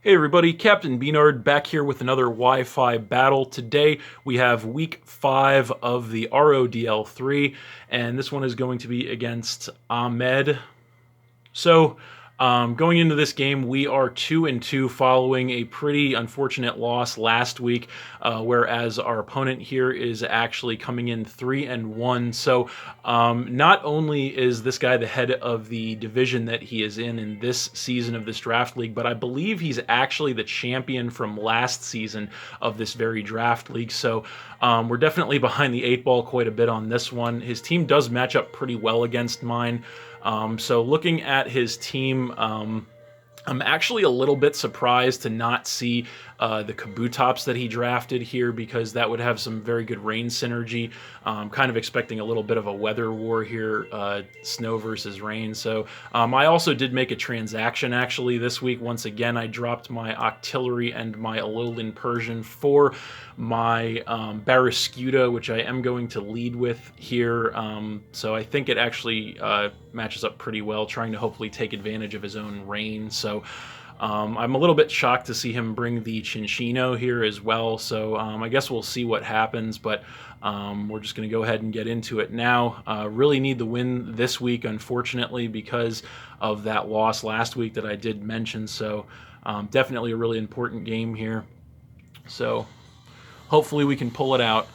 Hey everybody, Captain B-Nard back here with another Wi-Fi battle. Today we have week 5 of the RoDL3, and this one is going to be against Ahmad. So, going into this game, we are 2-2 following a pretty unfortunate loss last week, whereas our opponent here is actually coming in 3-1. So, not only is this guy the head of the division that he is in this season of this draft league, but I believe he's actually the champion from last season of this very draft league. So, we're definitely behind the 8 ball quite a bit on this one. His team does match up pretty well against mine. So looking at his team, I'm actually a little bit surprised to not see the Kabutops that he drafted here, because that would have some very good rain synergy. Kind of expecting a little bit of a weather war here, snow versus rain. So I also did make a transaction actually this week. Once again, I dropped my Octillery and my Alolan Persian for my Barraskewda, which I am going to lead with here. So I think it actually matches up pretty well, trying to hopefully take advantage of his own rain. So I'm a little bit shocked to see him bring the Chinchino here as well. So I guess we'll see what happens, but we're just going to go ahead and get into it now. Really need the win this week, unfortunately, because of that loss last week that I did mention. So definitely a really important game here. So hopefully we can pull it out.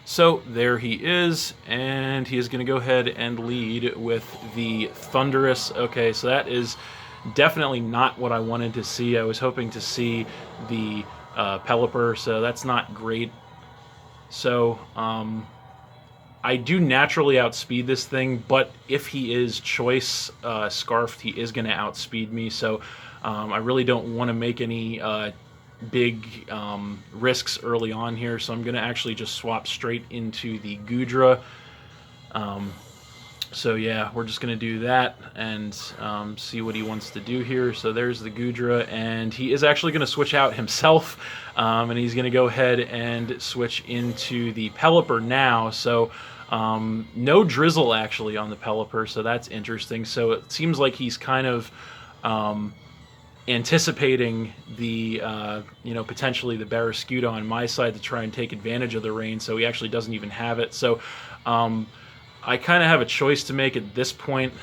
So there he is, and he is going to go ahead and lead with the Thunderous. Okay, so that is definitely not what I wanted to see. I was hoping to see the Pelipper, so that's not great. So I do naturally outspeed this thing, but if he is choice scarfed, he is going to outspeed me. So I really don't want to make any big risks early on here, so I'm going to actually just swap straight into the Goodra. So yeah, we're just going to do that and see what he wants to do here. So there's the Goodra, and he is actually going to switch out himself, and he's going to go ahead and switch into the Pelipper now. So no Drizzle actually on the Pelipper, so that's interesting. So it seems like he's kind of anticipating the potentially the Barraskewda on my side to try and take advantage of the rain, so he actually doesn't even have it. So I kind of have a choice to make at this point.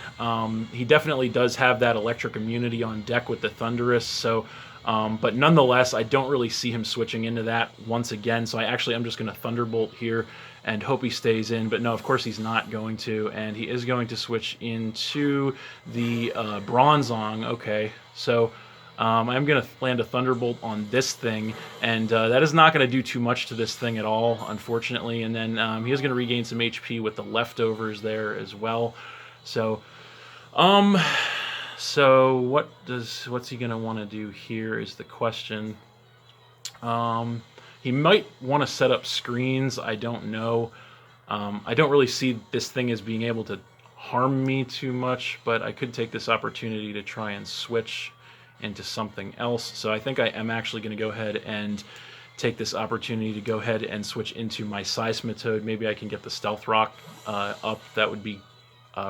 He definitely does have that electric immunity on deck with the Thunderous, so but nonetheless I don't really see him switching into that once again. So I'm just going to Thunderbolt here and hope he stays in, but no, of course he's not going to, and he is going to switch into the Bronzong. Okay, so I'm going to land a Thunderbolt on this thing, and that is not going to do too much to this thing at all, unfortunately. And then he is going to regain some HP with the leftovers there as well. So, what's he going to want to do here is the question. He might want to set up screens. I don't know. I don't really see this thing as being able to harm me too much, but I could take this opportunity to try and switch into something else. So I think I am actually going to go ahead and take this opportunity to go ahead and switch into my Seismitoad. Maybe I can get the Stealth Rock up. That would be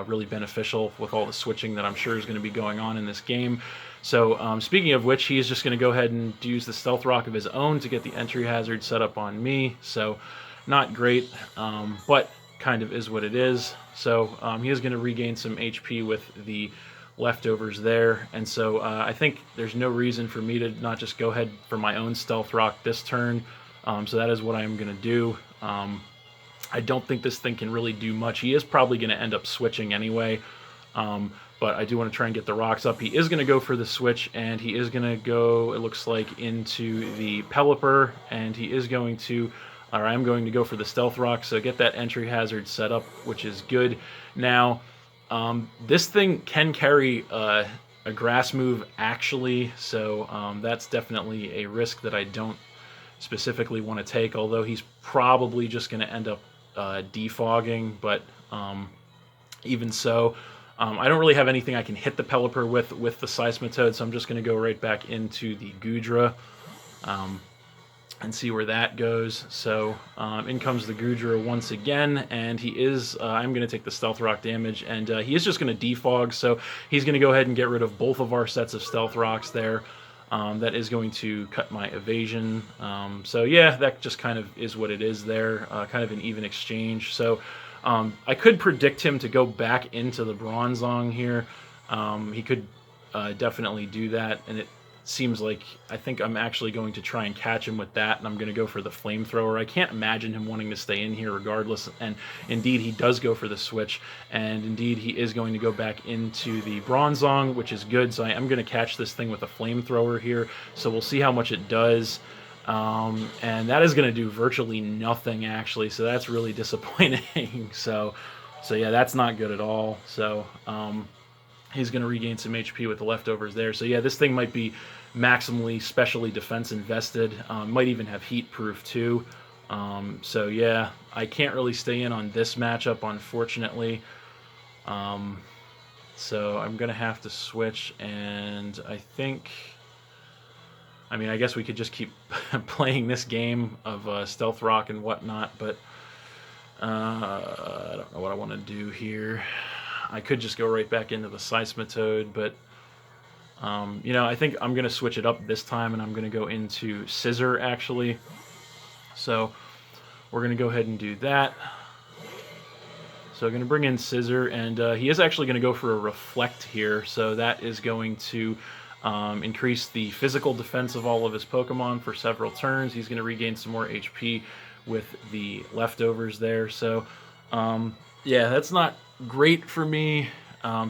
really beneficial with all the switching that I'm sure is going to be going on in this game. So speaking of which, he is just going to go ahead and use the Stealth Rock of his own to get the entry hazard set up on me. So not great, but kind of is what it is. So he is going to regain some HP with the leftovers there, and so I think there's no reason for me to not just go ahead for my own Stealth Rock this turn. So that is what I am going to do. I don't think this thing can really do much. He is probably going to end up switching anyway, but I do want to try and get the rocks up. He is going to go for the switch, and he is going to go, it looks like, into the Pelipper, and he is going to, or I'm going to go for the Stealth Rock, so get that entry hazard set up, which is good. Now, this thing can carry a grass move actually, so that's definitely a risk that I don't specifically want to take, although he's probably just going to end up defogging, but even so, I don't really have anything I can hit the Pelipper with the Seismitoad, so I'm just going to go right back into the Goodra. and see where that goes. So in comes the Goodra once again, and he is, I'm going to take the Stealth Rock damage, and he is just going to defog, so he's going to go ahead and get rid of both of our sets of Stealth Rocks there. That is going to cut my evasion. So yeah, that just kind of is what it is there, kind of an even exchange. So I could predict him to go back into the Bronzong here. He could definitely do that, and it seems like I think I'm actually going to try and catch him with that, and I'm going to go for the Flamethrower. I can't imagine him wanting to stay in here regardless, and indeed he does go for the switch, and indeed he is going to go back into the Bronzong, which is good, so I am going to catch this thing with a Flamethrower here, so we'll see how much it does. And that is going to do virtually nothing, actually, so that's really disappointing. so yeah, that's not good at all. So he's going to regain some HP with the leftovers there. So yeah, this thing might be maximally specially defense invested. Might even have heat proof too. So yeah, I can't really stay in on this matchup, unfortunately. So I'm going to have to switch, and I think... I mean, I guess we could just keep playing this game of Stealth Rock and whatnot, but I don't know what I want to do here. I could just go right back into the Seismitoad, but you know, I think I'm going to switch it up this time, and I'm going to go into Scissor, actually. So we're going to go ahead and do that. So I'm going to bring in Scissor, and he is actually going to go for a Reflect here, so that is going to increase the physical defense of all of his Pokemon for several turns. He's going to regain some more HP with the leftovers there. So yeah, that's not great for me.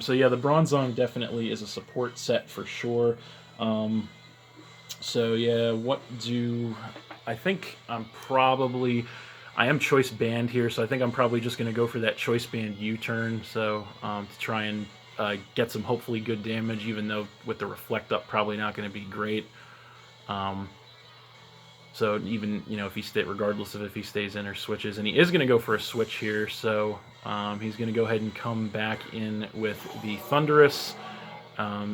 So yeah, the Bronzong definitely is a support set for sure. So yeah, what do... I think I am Choice Band here, so I think I'm probably just going to go for that Choice Band U-turn, so to try and get some hopefully good damage, even though with the Reflect up probably not going to be great. So even, you know, regardless of if he stays in or switches, and he is going to go for a switch here, so he's going to go ahead and come back in with the Thundurus.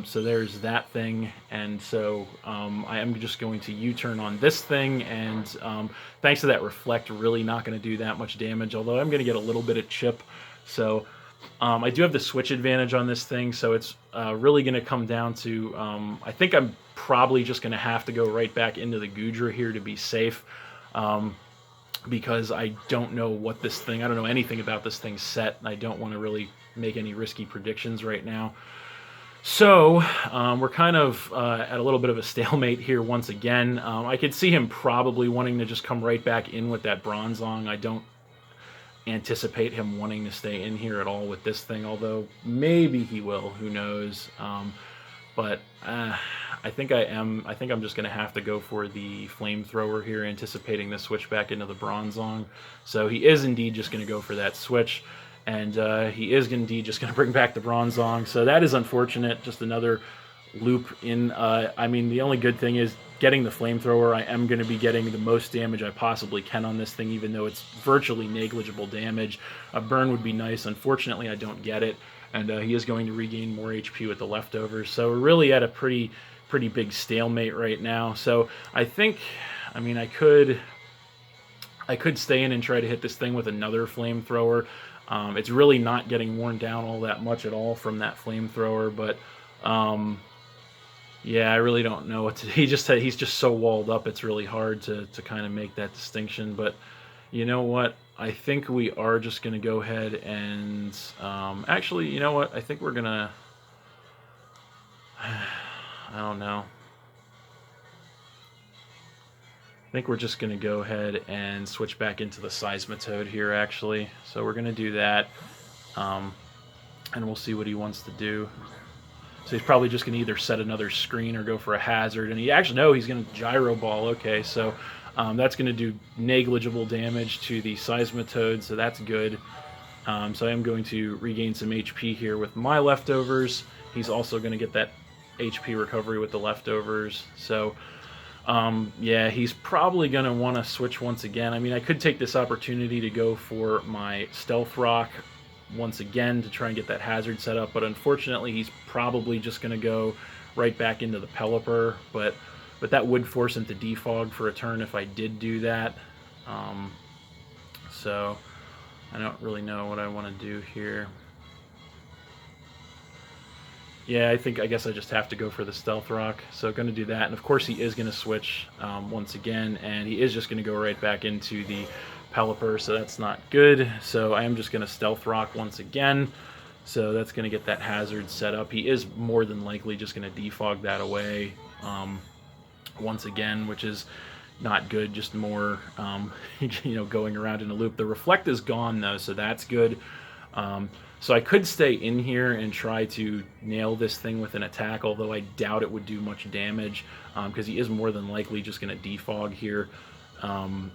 So there's that thing, and so I am just going to U-turn on this thing, and thanks to that Reflect, really not going to do that much damage, although I'm going to get a little bit of chip. So I do have the switch advantage on this thing, so it's really going to come down to, I think I'm probably just going to have to go right back into the Goodra here to be safe, because I don't know what this thing, I don't know anything about this thing's set, and I don't want to really make any risky predictions right now. So we're kind of at a little bit of a stalemate here once again. I could see him probably wanting to just come right back in with that Bronzong. I don't anticipate him wanting to stay in here at all with this thing, although maybe he will, who knows. But I think I'm just going to have to go for the Flamethrower here, anticipating the switch back into the Bronzong. So he is indeed just going to go for that switch, and he is indeed just going to bring back the Bronzong. So that is unfortunate, just another loop in. I mean, the only good thing is getting the Flamethrower. I am going to be getting the most damage I possibly can on this thing, even though it's virtually negligible damage. A burn would be nice. Unfortunately, I don't get it, and he is going to regain more HP with the leftovers. So we're really at a pretty big stalemate right now. So I think, I mean, I could stay in and try to hit this thing with another Flamethrower. It's really not getting worn down all that much at all from that Flamethrower, but yeah, I really don't know what to... He's just so walled up, it's really hard to kind of make that distinction. But you know what? I think we are just going to go ahead and... actually, you know what? I think we're going to... I don't know. I think we're just going to go ahead and switch back into the Seismitoad here, actually. So we're going to do that, and we'll see what he wants to do. So he's probably just going to either set another screen or go for a hazard. And he actually, no, he's going to Gyro Ball. Okay, so that's going to do negligible damage to the Seismitoad, so that's good. So I am going to regain some HP here with my leftovers. He's also going to get that HP recovery with the leftovers. So yeah, he's probably going to want to switch once again. I mean, I could take this opportunity to go for my Stealth Rock once again to try and get that hazard set up, but unfortunately he's probably just going to go right back into the Pelipper. But but that would force him to defog for a turn if I did do that. So I don't really know what I want to do here. Yeah, I guess I just have to go for the Stealth Rock. So going to do that, and of course he is going to switch once again, and he is just going to go right back into the Pelipper, so that's not good. So I am just going to Stealth Rock once again. So that's going to get that hazard set up. He is more than likely just going to defog that away once again, which is not good, just more you know, going around in a loop. The Reflect is gone though, so that's good. So I could stay in here and try to nail this thing with an attack, although I doubt it would do much damage because he is more than likely just going to defog here. Round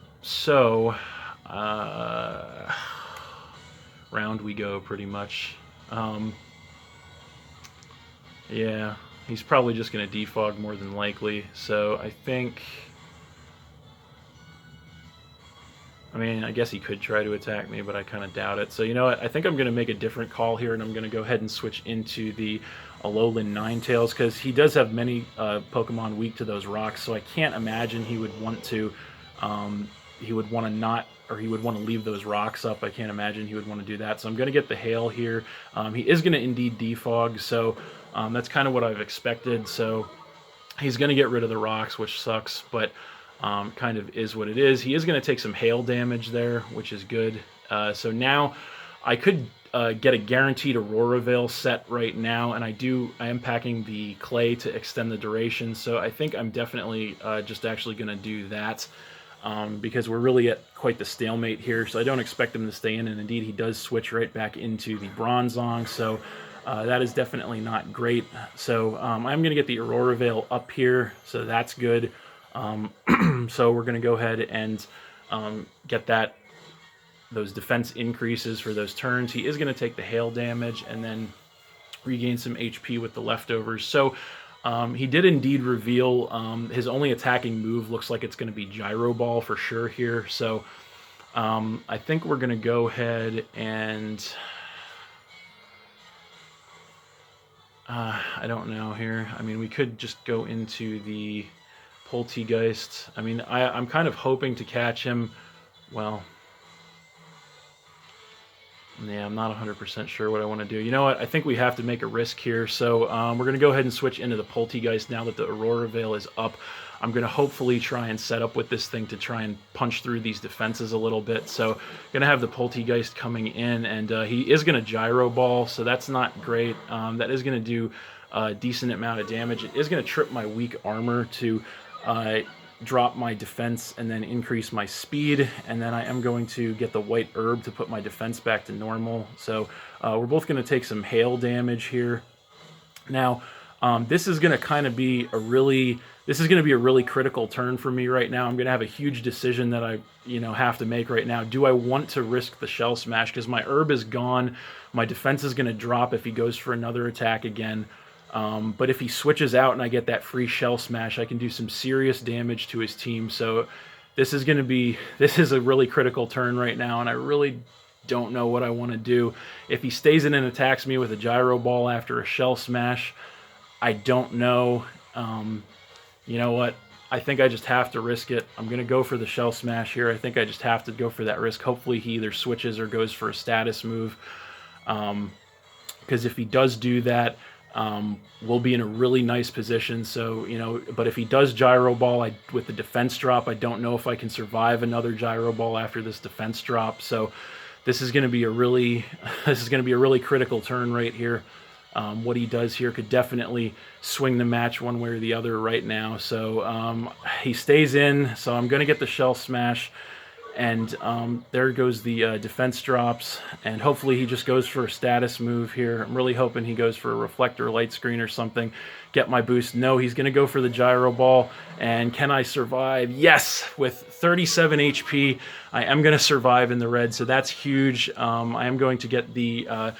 we go pretty much. Yeah, he's probably just going to defog more than likely. So I think... I mean, I guess he could try to attack me, but I kind of doubt it. So you know what? I think I'm going to make a different call here, and I'm going to go ahead and switch into the Alolan Ninetales, because he does have many Pokemon weak to those rocks, so I can't imagine he would want to... he would want to leave those rocks up. I can't imagine he would want to do that. So I'm going to get the Hail here. He is going to indeed defog, so that's kind of what I've expected. So he's going to get rid of the rocks, which sucks, but kind of is what it is. He is going to take some Hail damage there, which is good. So now I could get a guaranteed Aurora Veil set right now, and I am packing the clay to extend the duration, so I think I'm definitely just actually going to do that. Because we're really at quite the stalemate here, so I don't expect him to stay in, and indeed he does switch right back into the Bronzong, so that is definitely not great. So I'm going to get the Aurora Veil up here, so that's good. So we're going to go ahead and get those defense increases for those turns. He is going to take the Hail damage and then regain some HP with the leftovers. So he did indeed reveal his only attacking move looks like it's going to be Gyro Ball for sure here. So I think we're going to go ahead and... I don't know here. I mean, we could just go into the Poltegeist. I mean, I'm kind of hoping to catch him. Well... yeah, I'm not 100% sure what I want to do. You know what? I think we have to make a risk here. So we're going to go ahead and switch into the Poltegeist now that the Aurora Veil is up. I'm going to hopefully try and set up with this thing to try and punch through these defenses a little bit. So going to have the Poltegeist coming in, and he is going to Gyro Ball, so that's not great. That is going to do a decent amount of damage. It is going to trip my weak armor to... drop my defense and then increase my speed, and then I am going to get the White Herb to put my defense back to normal. So we're both going to take some Hail damage here. Now this is going to kind of be a really critical turn for me right now. I'm going to have a huge decision that I have to make right now. Do I want to risk the Shell Smash, because my Herb is gone, my defense is going to drop if he goes for another attack again. But if he switches out and I get that free Shell Smash, I can do some serious damage to his team. So this is a really critical turn right now, and I really don't know what I want to do. If he stays in and attacks me with a Gyro Ball after a Shell Smash, I don't know. You know what? I think I just have to risk it. I'm going to go for the Shell Smash here. I think I just have to go for that risk. Hopefully he either switches or goes for a status move. Because if he does do that, we'll be in a really nice position. So, but if he does Gyro Ball with the defense drop, I don't know if I can survive another Gyro Ball after this defense drop. So this is going to be a really critical turn right here. What he does here could definitely swing the match one way or the other right now. So he stays in, so I'm going to get the Shell Smash. And there goes the defense drops, and hopefully he just goes for a status move here. I'm really hoping he goes for a Reflector Light Screen or something, get my boost. No, he's going to go for the Gyro Ball, and can I survive? Yes! With 37 HP, I am going to survive in the red, so that's huge. I am going to get the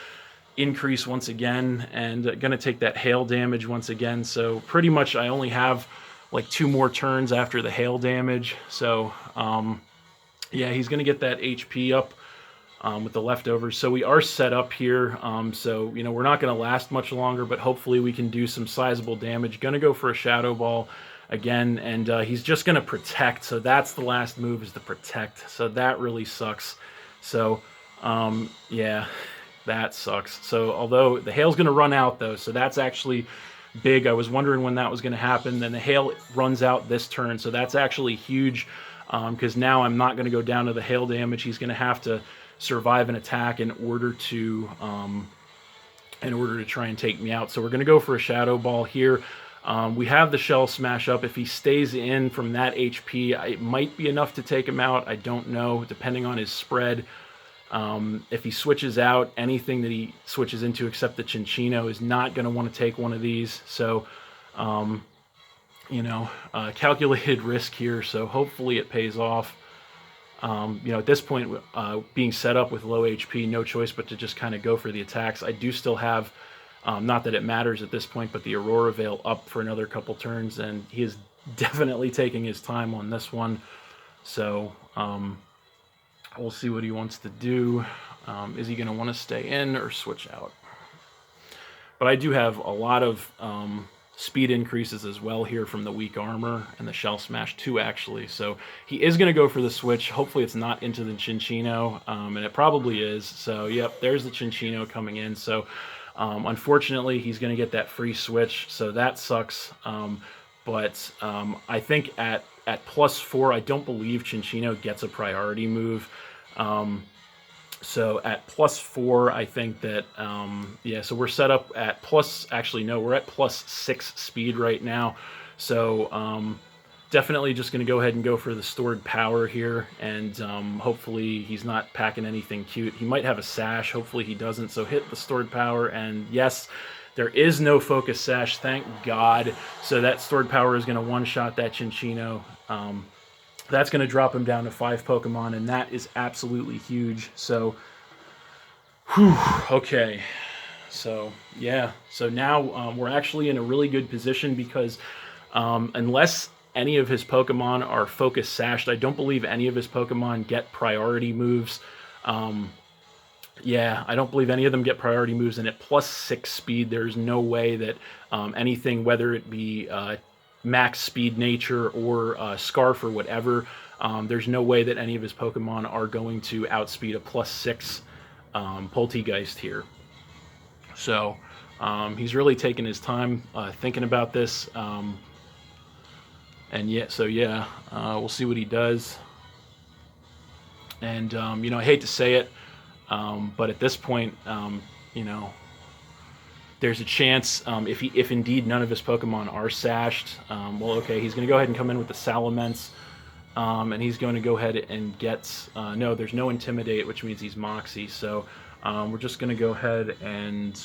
increase once again, and going to take that Hail damage once again. So pretty much I only have like 2 more turns after the Hail damage, so... yeah, he's going to get that HP up with the leftovers. So we are set up here. So, we're not going to last much longer, but hopefully we can do some sizable damage. Going to go for a Shadow Ball again, and he's just going to protect. So that's the last move, is the protect. So that really sucks. So yeah, that sucks. So although the hail's going to run out though, so that's actually big. I was wondering when that was going to happen. Then the hail runs out this turn, so that's actually huge, because now I'm not going to go down to the hail damage. He's going to have to survive an attack in order to try and take me out. So we're going to go for a Shadow Ball here. We have the Shell Smash up. If he stays in from that HP, it might be enough to take him out. I don't know, depending on his spread. If he switches out, anything that he switches into except the Chinchino is not going to want to take one of these. So, you know, calculated risk here. So hopefully it pays off. You know, at this point, being set up with low HP, no choice but to just kind of go for the attacks. I do still have, not that it matters at this point, but the Aurora Veil up for another couple turns, and he is definitely taking his time on this one. So, we'll see what he wants to do. Is he going to want to stay in or switch out? But I do have a lot of speed increases as well here from the weak armor and the Shell Smash 2, actually. So he is going to go for the switch. Hopefully it's not into the Chinchino, and it probably is. So, yep, there's the Chinchino coming in. So, unfortunately, he's going to get that free switch, so that sucks. But I think at +4, I don't believe Chinchino gets a priority move. So at +4, I think that, yeah, so we're set up at actually, no, we're at +6 speed right now. So definitely just going to go ahead and go for the stored power here. And hopefully he's not packing anything cute. He might have a sash. Hopefully he doesn't. So hit the stored power. And yes, there is no focus sash. Thank God. So that stored power is going to one-shot that Chinchino. That's going to drop him down to 5 Pokemon, and that is absolutely huge. So, whew, okay. So, yeah. So now we're actually in a really good position because unless any of his Pokemon are focus sashed, I don't believe any of his Pokemon get priority moves. Yeah, I don't believe any of them get priority moves, and at +6 speed, there's no way that anything, whether it be max speed nature or Scarf or whatever, there's no way that any of his Pokemon are going to outspeed a +6 Poltegeist here. So he's really taking his time thinking about this. And yeah, so yeah, we'll see what he does. And, you know, I hate to say it, but at this point, you know, there's a chance, if indeed none of his Pokemon are sashed, well, okay, he's going to go ahead and come in with the Salamence, and he's going to go ahead and get, no, there's no Intimidate, which means he's Moxie, so we're just going to go ahead and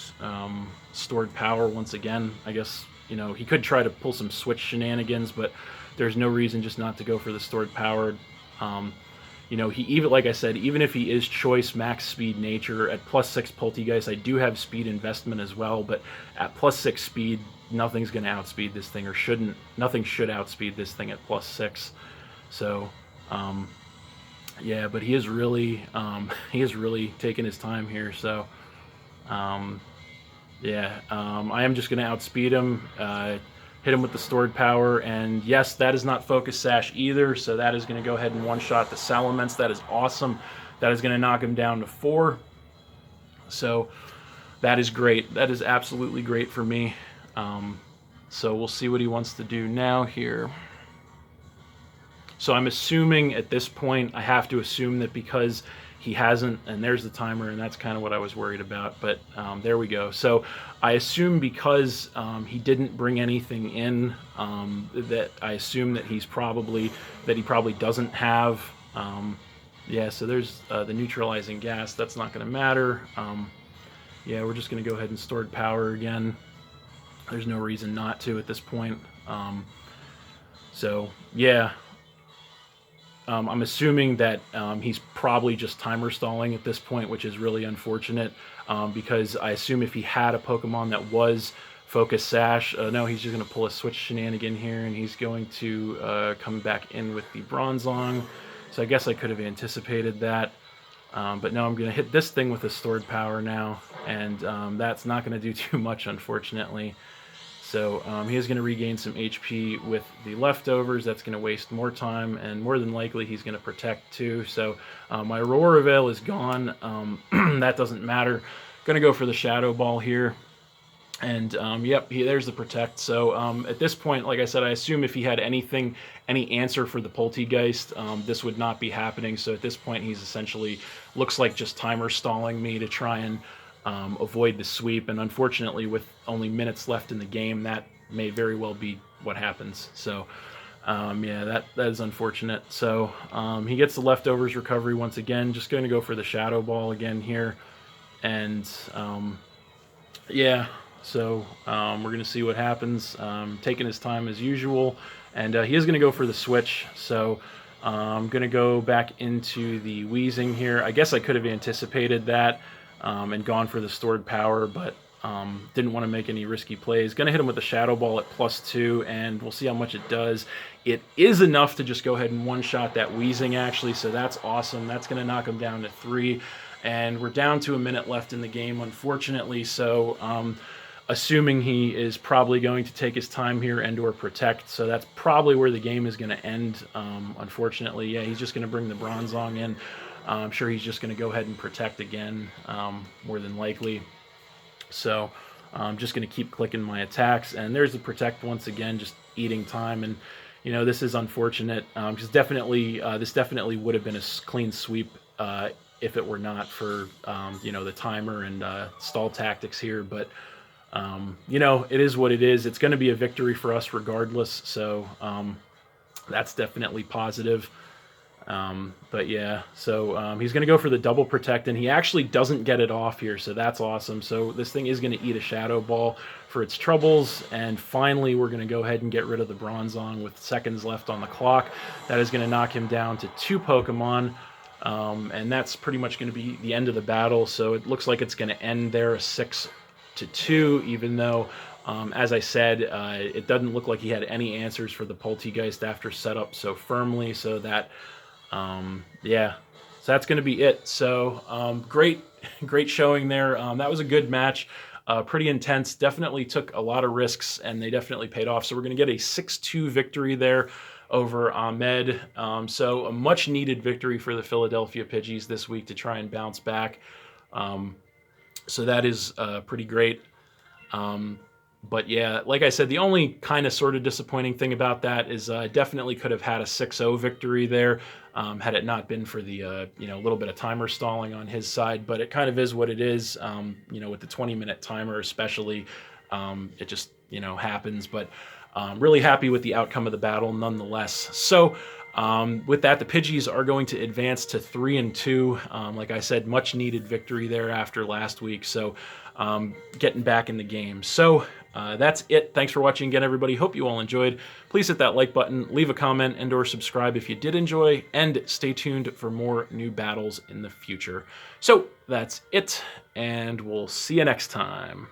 stored power once again. I guess, you know, he could try to pull some switch shenanigans, but there's no reason just not to go for the stored power. You know, he even, like I said, even if he is choice max speed nature at +6 Poltegeist, I do have speed investment as well, but at +6 speed, nothing's going to outspeed this thing, or shouldn't. Nothing should outspeed this thing at +6. So, yeah, but he is really taking his time here. So, yeah, I am just going to outspeed him. Hit him with the stored power, and yes, that is not focus sash either, so that is going to go ahead and one-shot the Salamence. That is awesome. That is going to knock him down to 4. So that is great. That is absolutely great for me. So we'll see what he wants to do now here. So I'm assuming at this point, I have to assume that because he hasn't, and there's the timer, and that's kind of what I was worried about, but there we go. So I assume because he didn't bring anything in, that I assume that he probably doesn't have, yeah, so there's the neutralizing gas. That's not going to matter. Yeah, we're just going to go ahead and stored power again. There's no reason not to at this point. So yeah, I'm assuming that he's probably just timer stalling at this point, which is really unfortunate, because I assume if he had a Pokemon that was focus sash, no, he's just going to pull a switch shenanigan here, and he's going to come back in with the Bronzong. So I guess I could have anticipated that, but no, I'm going to hit this thing with a stored power now, and that's not going to do too much, unfortunately. So he is going to regain some HP with the leftovers. That's going to waste more time, and more than likely he's going to protect too. So my Aurora Veil is gone. That doesn't matter. Going to go for the Shadow Ball here. And yep, there's the protect. So at this point, like I said, I assume if he had any answer for the Poltegeist, this would not be happening. So at this point, he's essentially looks like just timer stalling me to try and avoid the sweep. And unfortunately, with only minutes left in the game, that may very well be what happens. So yeah, that is unfortunate. So he gets the leftovers recovery once again. Just going to go for the Shadow Ball again here. And yeah. So we're going to see what happens. Taking his time as usual, and he is going to go for the switch. So I'm going to go back into the wheezing here. I guess I could have anticipated that and gone for the stored power, but didn't want to make any risky plays. Going to hit him with the Shadow Ball at +2, and we'll see how much it does. It is enough to just go ahead and one-shot that wheezing, actually, so that's awesome. That's going to knock him down to 3, and we're down to a minute left in the game, unfortunately, so assuming he is probably going to take his time here and or protect, so that's probably where the game is going to end, unfortunately. Yeah, he's just going to bring the Bronzong in. I'm sure he's just going to go ahead and protect again, more than likely. So I'm just going to keep clicking my attacks, and there's the protect once again, just eating time. And you know, this is unfortunate, because definitely this definitely would have been a clean sweep if it were not for you know, the timer and stall tactics here. But you know, it is what it is. It's going to be a victory for us regardless, so that's definitely positive. But yeah, so he's going to go for the double protect, and he actually doesn't get it off here, so that's awesome. So this thing is going to eat a Shadow Ball for its troubles, and finally we're going to go ahead and get rid of the Bronzong with seconds left on the clock. That is going to knock him down to 2 Pokemon, and that's pretty much going to be the end of the battle. So it looks like it's going to end there, a 6-2, even though, as I said, it doesn't look like he had any answers for the Poltegeist after setup so firmly, so that, yeah, so that's going to be it. So great showing there. That was a good match, pretty intense, definitely took a lot of risks, and they definitely paid off. So we're going to get a 6-2 victory there over Ahmed. So a much needed victory for the Philadelphia Pidgeys this week to try and bounce back. So that is pretty great. But yeah, like I said, the only kind of sort of disappointing thing about that is definitely could have had a 6-0 victory there had it not been for the you know, little bit of timer stalling on his side. But it kind of is what it is. You know, with the 20-minute timer especially, it just, you know, happens. But really happy with the outcome of the battle nonetheless. So with that, the Pidgeys are going to advance to 3-2. Like I said, much needed victory there after last week. So getting back in the game. So that's it. Thanks for watching again, everybody. Hope you all enjoyed. Please hit that like button, leave a comment, and or subscribe if you did enjoy, and stay tuned for more new battles in the future. So that's it, and we'll see you next time.